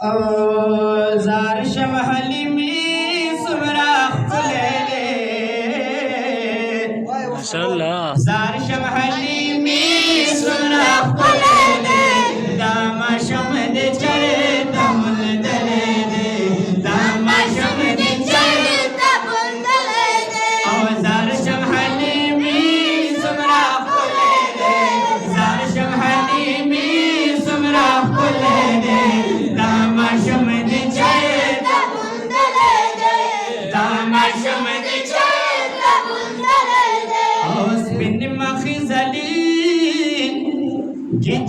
زار شم حلیمی سمرا خلیلے ماشاءاللہ زار شم حلیمی سمرا خلیلے داما شم دے چرے دمن دلے دے داما شم دے چرے دمن دلے دے زار شم حلیمی سمرا خلیلے زار شم حلیمی سمرا خلیلے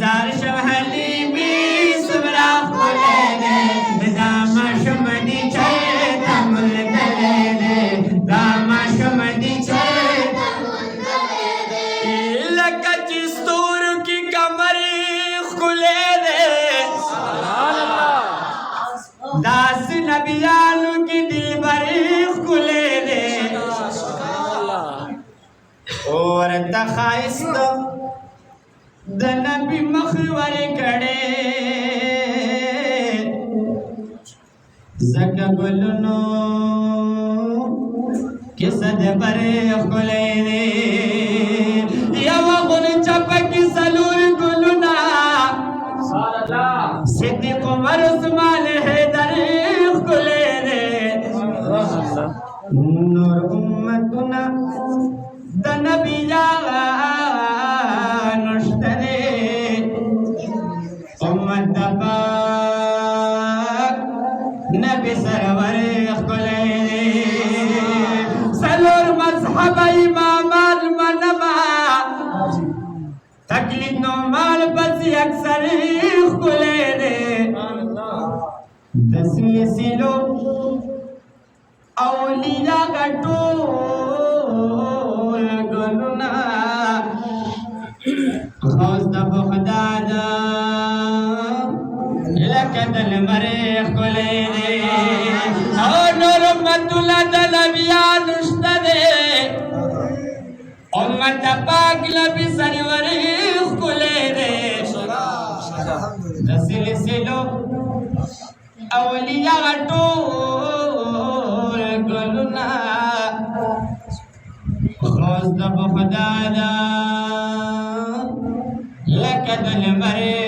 زار شم حلیمی سمرا خلیلے داما شم دی چیتا ملدلے داما شم دی چیتا ملدلے لکا چستور کی کمری خلیلے داس نبیانو کی دل بری خلیلے اور تخائستو د نبی مخور کړي زکه ګلونو کې صد پرې خلې دي یو غون چپک سلور ګلونا صدیق عمر عثمان حیدر خلې دي نور امتنا د نبی نبی سرور خلے سلور مذہب امام المنما تکلیف نو مال بسی اکثر خلے دے تسلسلو اولیاء گٹول گلنا خوز دب خدادا لکدل مریخ کلے دے او نرمت لدل بیان اشتدے امت پاک لبی سرورخ کلے دے تسلسلو اولیاء غطول گلنا خوز دب خدادا لکدل مریخ